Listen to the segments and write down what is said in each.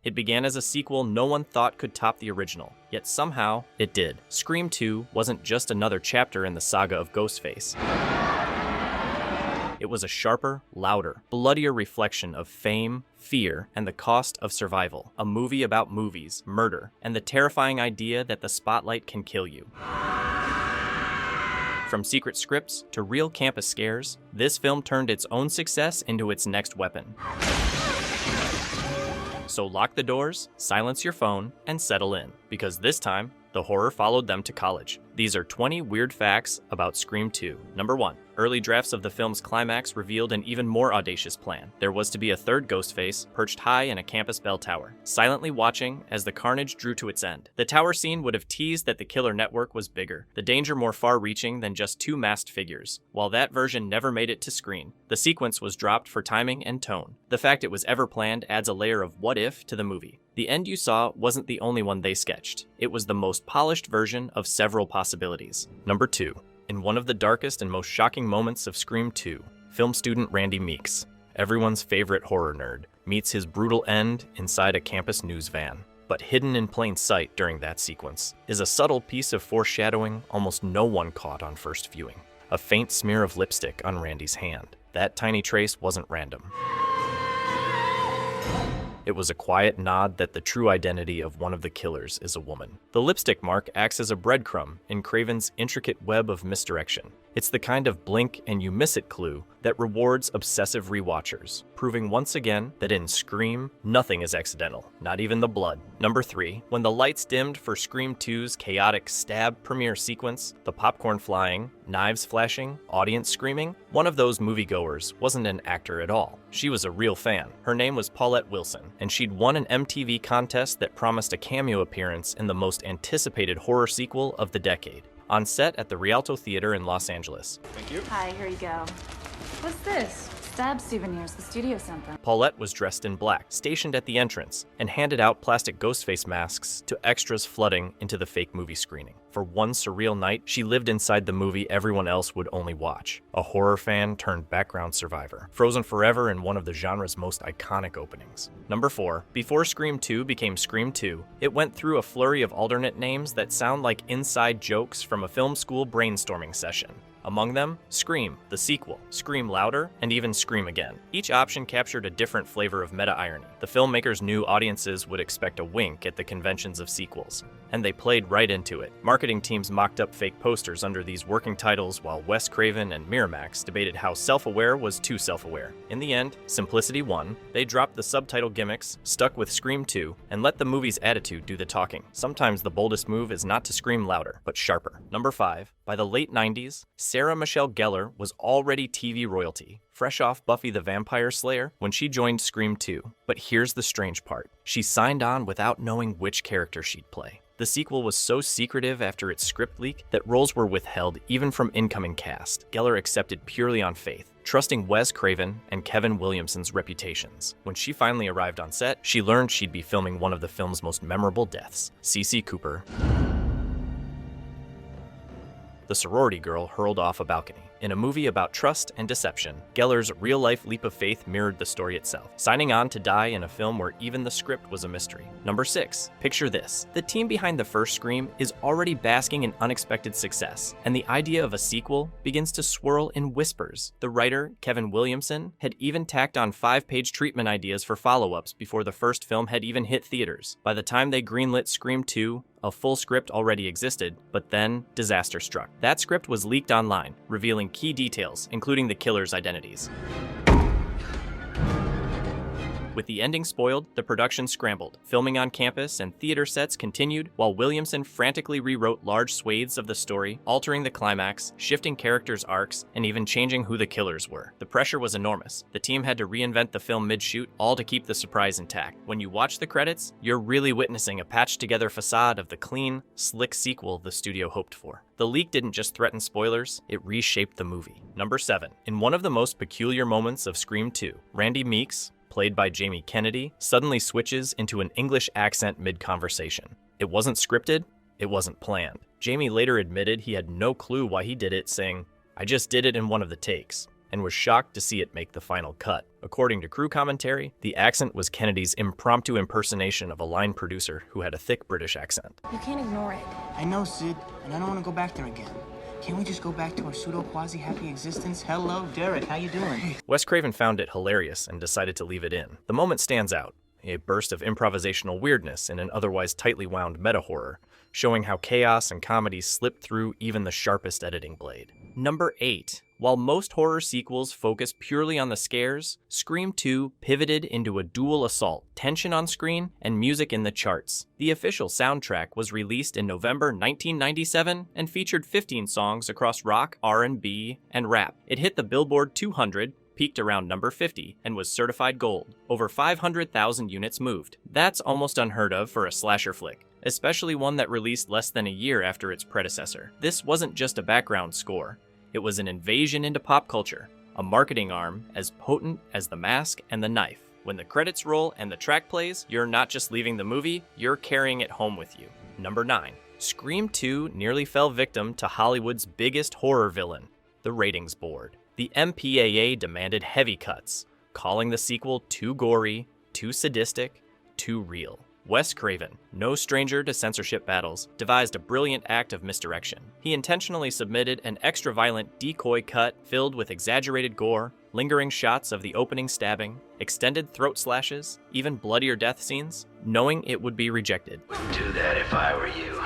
It began as a sequel no one thought could top the original, yet somehow it did. Scream 2 wasn't just another chapter in the saga of Ghostface. It was a sharper, louder, bloodier reflection of fame, fear, and the cost of survival. A movie about movies, murder, and the terrifying idea that the spotlight can kill you. From secret scripts to real campus scares, this film turned its own success into its next weapon. So lock the doors, silence your phone, and settle in, because this time, the horror followed them to college. These are 20 weird facts about Scream 2. Number 1. Early drafts of the film's climax revealed an even more audacious plan. There was to be a third Ghostface, perched high in a campus bell tower, silently watching as the carnage drew to its end. The tower scene would have teased that the killer network was bigger, the danger more far-reaching than just two masked figures. While that version never made it to screen, the sequence was dropped for timing and tone. The fact it was ever planned adds a layer of what if to the movie. The end you saw wasn't the only one they sketched. It was the most polished version of several possibilities. Number 2. In one of the darkest and most shocking moments of Scream 2, film student Randy Meeks, everyone's favorite horror nerd, meets his brutal end inside a campus news van. But hidden in plain sight during that sequence is a subtle piece of foreshadowing almost no one caught on first viewing. A faint smear of lipstick on Randy's hand. That tiny trace wasn't random. It was a quiet nod that the true identity of one of the killers is a woman. The lipstick mark acts as a breadcrumb in Craven's intricate web of misdirection. It's the kind of blink and you miss it clue that rewards obsessive rewatchers, proving once again that in Scream, nothing is accidental, not even the blood. Number 3. When the lights dimmed for Scream 2's chaotic stab premiere sequence, the popcorn flying, knives flashing, audience screaming, one of those moviegoers wasn't an actor at all. She was a real fan. Her name was Paulette Wilson, and she'd won an MTV contest that promised a cameo appearance in the most anticipated horror sequel of the decade. On set at the Rialto Theater in Los Angeles. Thank you. Hi, here you go. What's this? Stab souvenirs the studio sent them. Paulette was dressed in black, stationed at the entrance, and handed out plastic Ghostface masks to extras flooding into the fake movie screening. For one surreal night, she lived inside the movie everyone else would only watch. A horror fan turned background survivor, frozen forever in one of the genre's most iconic openings. Number 4. Before Scream 2 became Scream 2, it went through a flurry of alternate names that sound like inside jokes from a film school brainstorming session. Among them, Scream, the sequel, Scream Louder, and even Scream Again. Each option captured a different flavor of meta-irony. The filmmakers knew audiences would expect a wink at the conventions of sequels, and they played right into it. Marketing teams mocked up fake posters under these working titles while Wes Craven and Miramax debated how self-aware was too self-aware. In the end, simplicity won. They dropped the subtitle gimmicks, stuck with Scream 2, and let the movie's attitude do the talking. Sometimes the boldest move is not to scream louder, but sharper. Number 5. By the late 90s, Sarah Michelle Gellar was already TV royalty, fresh off Buffy the Vampire Slayer when she joined Scream 2. But here's the strange part. She signed on without knowing which character she'd play. The sequel was so secretive after its script leak that roles were withheld even from incoming cast. Gellar accepted purely on faith, trusting Wes Craven and Kevin Williamson's reputations. When she finally arrived on set, she learned she'd be filming one of the film's most memorable deaths. Cece Cooper, the sorority girl, hurled off a balcony. In a movie about trust and deception, Gellar's real-life leap of faith mirrored the story itself, signing on to die in a film where even the script was a mystery. Number 6. Picture this. The team behind the first Scream is already basking in unexpected success, and the idea of a sequel begins to swirl in whispers. The writer, Kevin Williamson, had even tacked on 5-page treatment ideas for follow-ups before the first film had even hit theaters. By the time they greenlit Scream 2, a full script already existed, but then disaster struck. That script was leaked online, revealing key details, including the killer's identities. With the ending spoiled, the production scrambled. Filming on campus and theater sets continued, while Williamson frantically rewrote large swathes of the story, altering the climax, shifting characters' arcs, and even changing who the killers were. The pressure was enormous. The team had to reinvent the film mid-shoot, all to keep the surprise intact. When you watch the credits, you're really witnessing a patched-together facade of the clean, slick sequel the studio hoped for. The leak didn't just threaten spoilers, it reshaped the movie. Number 7. In one of the most peculiar moments of Scream 2, Randy Meeks, played by Jamie Kennedy, suddenly switches into an English accent mid-conversation. It wasn't scripted, it wasn't planned. Jamie later admitted he had no clue why he did it, saying, "I just did it in one of the takes." and was shocked to see it make the final cut. According to crew commentary, the accent was Kennedy's impromptu impersonation of a line producer who had a thick British accent. You can't ignore it. I know, Sid, and I don't want to go back there again. Can't we just go back to our pseudo-quasi-happy existence? Hello, Derek, how you doing? Wes Craven found it hilarious and decided to leave it in. The moment stands out, a burst of improvisational weirdness in an otherwise tightly wound meta-horror, showing how chaos and comedy slipped through even the sharpest editing blade. Number 8. While most horror sequels focus purely on the scares, Scream 2 pivoted into a dual assault, tension on screen and music in the charts. The official soundtrack was released in November 1997 and featured 15 songs across rock, R&B, and rap. It hit the Billboard 200, peaked around number 50, and was certified gold. Over 500,000 units moved. That's almost unheard of for a slasher flick, especially one that released less than a year after its predecessor. This wasn't just a background score. It was an invasion into pop culture, a marketing arm as potent as The Mask and The Knife. When the credits roll and the track plays, you're not just leaving the movie, you're carrying it home with you. Number 9. Scream 2 nearly fell victim to Hollywood's biggest horror villain, the ratings board. The MPAA demanded heavy cuts, calling the sequel too gory, too sadistic, too real. Wes Craven, no stranger to censorship battles, devised a brilliant act of misdirection. He intentionally submitted an extra-violent decoy cut filled with exaggerated gore, lingering shots of the opening stabbing, extended throat slashes, even bloodier death scenes, knowing it would be rejected. Wouldn't do that if I were you.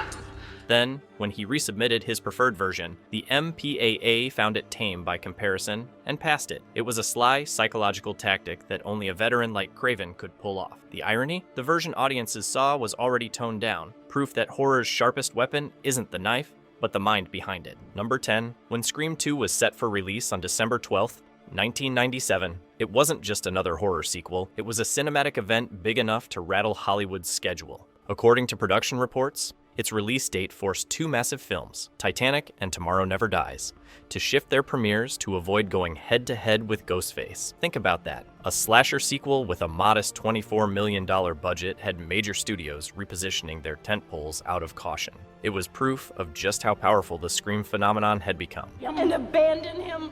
Then, when he resubmitted his preferred version, the MPAA found it tame by comparison and passed it. It was a sly, psychological tactic that only a veteran like Craven could pull off. The irony? The version audiences saw was already toned down, proof that horror's sharpest weapon isn't the knife, but the mind behind it. Number 10. When Scream 2 was set for release on December 12th, 1997, it wasn't just another horror sequel, it was a cinematic event big enough to rattle Hollywood's schedule. According to production reports, its release date forced two massive films, Titanic and Tomorrow Never Dies, to shift their premieres to avoid going head-to-head with Ghostface. Think about that. A slasher sequel with a modest $24 million budget had major studios repositioning their tentpoles out of caution. It was proof of just how powerful the Scream phenomenon had become. And abandon him.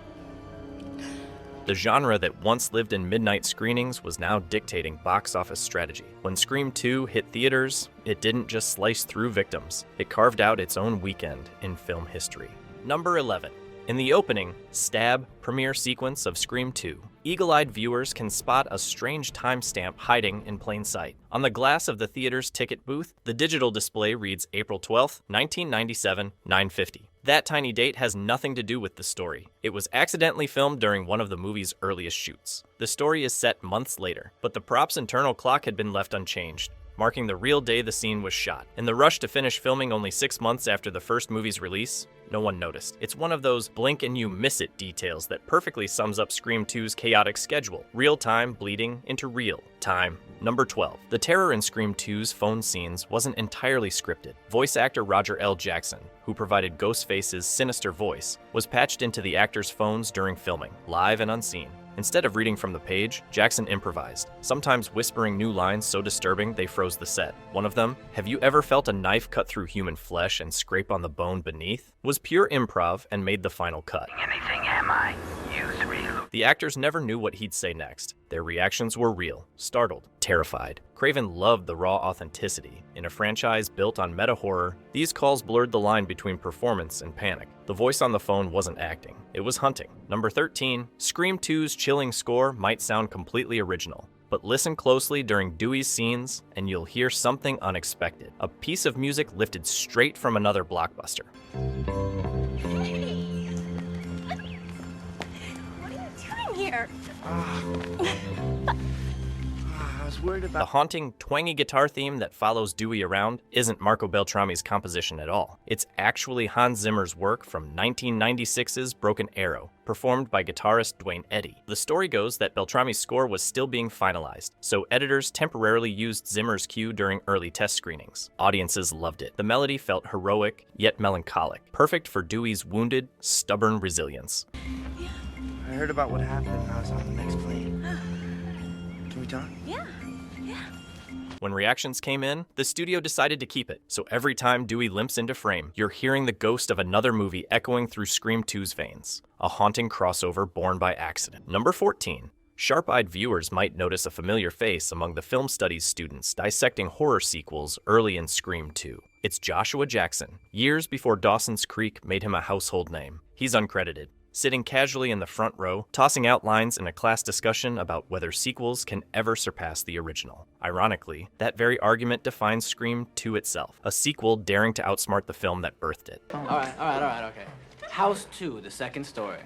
The genre that once lived in midnight screenings was now dictating box office strategy. When Scream 2 hit theaters, it didn't just slice through victims. It carved out its own weekend in film history. Number 11. In the opening, stab, premiere sequence of Scream 2, eagle-eyed viewers can spot a strange timestamp hiding in plain sight. On the glass of the theater's ticket booth, the digital display reads April 12th, 1997, 9:50. That tiny date has nothing to do with the story. It was accidentally filmed during one of the movie's earliest shoots. The story is set months later, but the prop's internal clock had been left unchanged, marking the real day the scene was shot. In the rush to finish filming only 6 months after the first movie's release, no one noticed. It's one of those blink and you miss it details that perfectly sums up Scream 2's chaotic schedule. Real time bleeding into real time. Number 12. The terror in Scream 2's phone scenes wasn't entirely scripted. Voice actor Roger L. Jackson, who provided Ghostface's sinister voice, was patched into the actor's phones during filming, live and unseen. Instead of reading from the page, Jackson improvised, sometimes whispering new lines so disturbing they froze the set. One of them, "Have you ever felt a knife cut through human flesh and scrape on the bone beneath?" was pure improv and made the final cut. Anything, am I? You three. The actors never knew what he'd say next. Their reactions were real, startled, terrified. Craven loved the raw authenticity. In a franchise built on meta-horror, these calls blurred the line between performance and panic. The voice on the phone wasn't acting, it was hunting. Number 13, Scream 2's chilling score might sound completely original, but listen closely during Dewey's scenes and you'll hear something unexpected. A piece of music lifted straight from another blockbuster. What are you doing here? I was worried The about... haunting, twangy guitar theme that follows Dewey around isn't Marco Beltrami's composition at all. It's actually Hans Zimmer's work from 1996's Broken Arrow, performed by guitarist Dwayne Eddy. The story goes that Beltrami's score was still being finalized, so editors temporarily used Zimmer's cue during early test screenings. Audiences loved it. The melody felt heroic, yet melancholic, perfect for Dewey's wounded, stubborn resilience. I heard about what happened when I was on the next plane. Can we talk? Yeah. When reactions came in, the studio decided to keep it, so every time Dewey limps into frame, you're hearing the ghost of another movie echoing through Scream 2's veins. A haunting crossover born by accident. Number 14. Sharp-eyed viewers might notice a familiar face among the film studies students dissecting horror sequels early in Scream 2. It's Joshua Jackson, years before Dawson's Creek made him a household name. He's uncredited, sitting casually in the front row, tossing out lines in a class discussion about whether sequels can ever surpass the original. Ironically, that very argument defines Scream 2 itself, a sequel daring to outsmart the film that birthed it. All right, okay. House 2, the second story.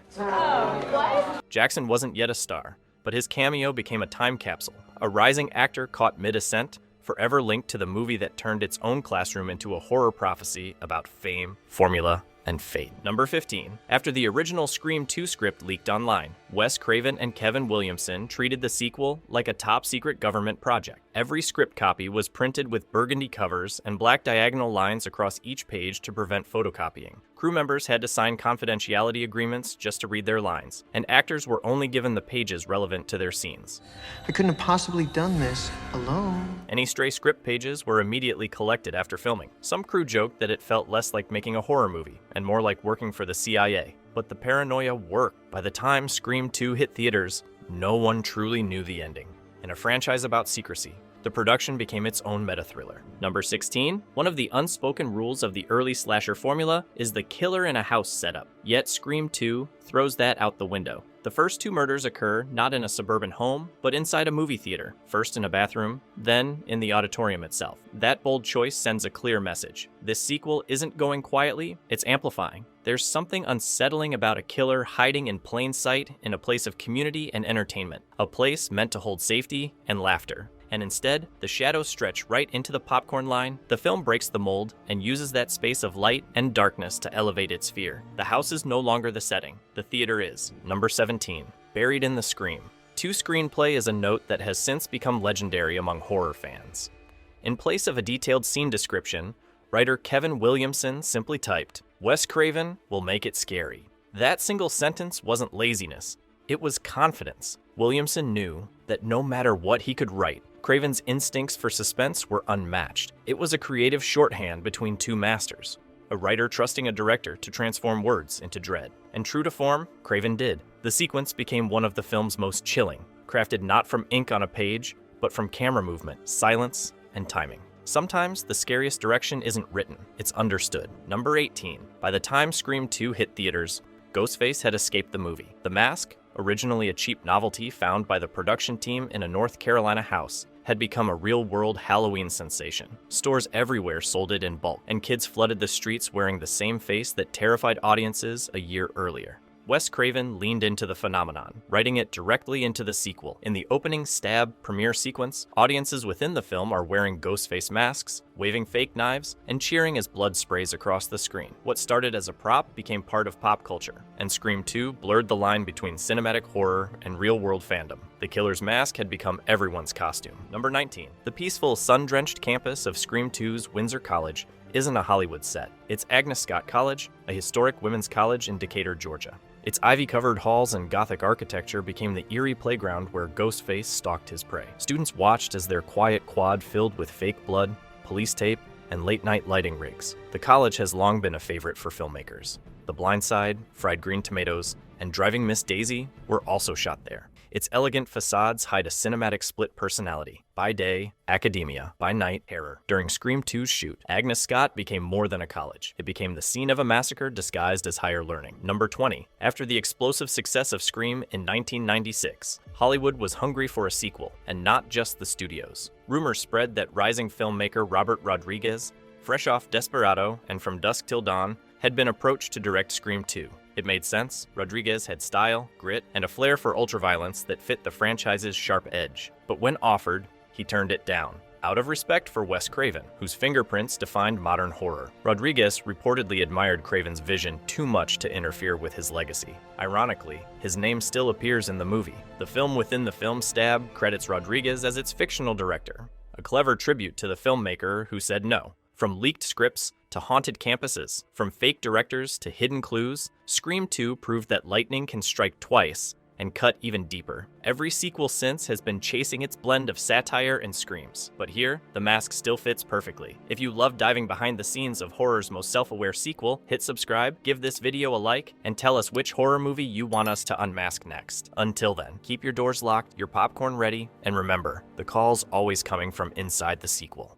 Jackson wasn't yet a star, but his cameo became a time capsule, a rising actor caught mid-ascent, forever linked to the movie that turned its own classroom into a horror prophecy about fame, formula, and fate. Number 15. After the original Scream 2 script leaked online, Wes Craven and Kevin Williamson treated the sequel like a top-secret government project. Every script copy was printed with burgundy covers and black diagonal lines across each page to prevent photocopying. Crew members had to sign confidentiality agreements just to read their lines, and actors were only given the pages relevant to their scenes. I couldn't have possibly done this alone. Any stray script pages were immediately collected after filming. Some crew joked that it felt less like making a horror movie and more like working for the CIA. But the paranoia worked. By the time Scream 2 hit theaters, no one truly knew the ending. In a franchise about secrecy, the production became its own meta-thriller. Number 16. One of the unspoken rules of the early slasher formula is the killer in a house setup. Yet Scream 2 throws that out the window. The first two murders occur not in a suburban home, but inside a movie theater, first in a bathroom, then in the auditorium itself. That bold choice sends a clear message. This sequel isn't going quietly, it's amplifying. There's something unsettling about a killer hiding in plain sight in a place of community and entertainment, a place meant to hold safety and laughter. And instead, the shadows stretch right into the popcorn line. The film breaks the mold and uses that space of light and darkness to elevate its fear. The house is no longer the setting, the theater is. Number 17. Buried in the Scream. Two-screenplay is a note that has since become legendary among horror fans. In place of a detailed scene description, writer Kevin Williamson simply typed, "Wes Craven will make it scary." That single sentence wasn't laziness, it was confidence. Williamson knew that no matter what he could write, Craven's instincts for suspense were unmatched. It was a creative shorthand between two masters, a writer trusting a director to transform words into dread. And true to form, Craven did. The sequence became one of the film's most chilling, crafted not from ink on a page, but from camera movement, silence, and timing. Sometimes the scariest direction isn't written, it's understood. Number 18. By the time Scream 2 hit theaters, Ghostface had escaped the movie. The mask, originally a cheap novelty found by the production team in a North Carolina house, had become a real-world Halloween sensation. Stores everywhere sold it in bulk, and kids flooded the streets wearing the same face that terrified audiences a year earlier. Wes Craven leaned into the phenomenon, writing it directly into the sequel. In the opening stab premiere sequence, audiences within the film are wearing Ghostface masks, waving fake knives, and cheering as blood sprays across the screen. What started as a prop became part of pop culture, and Scream 2 blurred the line between cinematic horror and real-world fandom. The killer's mask had become everyone's costume. Number 19. The peaceful, sun-drenched campus of Scream 2's Windsor College isn't a Hollywood set. It's Agnes Scott College, a historic women's college in Decatur, Georgia. Its ivy-covered halls and Gothic architecture became the eerie playground where Ghostface stalked his prey. Students watched as their quiet quad filled with fake blood, police tape, and late-night lighting rigs. The college has long been a favorite for filmmakers. The Blind Side, Fried Green Tomatoes, and Driving Miss Daisy were also shot there. Its elegant facades hide a cinematic split personality. By day, academia. By night, terror. During Scream 2's shoot, Agnes Scott became more than a college. It became the scene of a massacre disguised as higher learning. Number 20. After the explosive success of Scream in 1996, Hollywood was hungry for a sequel, and not just the studios. Rumors spread that rising filmmaker Robert Rodriguez, fresh off Desperado and From Dusk Till Dawn, had been approached to direct Scream 2. It made sense. Rodriguez had style, grit, and a flair for ultraviolence that fit the franchise's sharp edge. But when offered, he turned it down, out of respect for Wes Craven, whose fingerprints defined modern horror. Rodriguez reportedly admired Craven's vision too much to interfere with his legacy. Ironically, his name still appears in the movie. The film within the film stab credits Rodriguez as its fictional director, a clever tribute to the filmmaker who said no. From leaked scripts to haunted campuses, from fake directors to hidden clues, Scream 2 proved that lightning can strike twice and cut even deeper. Every sequel since has been chasing its blend of satire and screams, but here, the mask still fits perfectly. If you love diving behind the scenes of horror's most self-aware sequel, hit subscribe, give this video a like, and tell us which horror movie you want us to unmask next. Until then, keep your doors locked, your popcorn ready, and remember, the call's always coming from inside the sequel.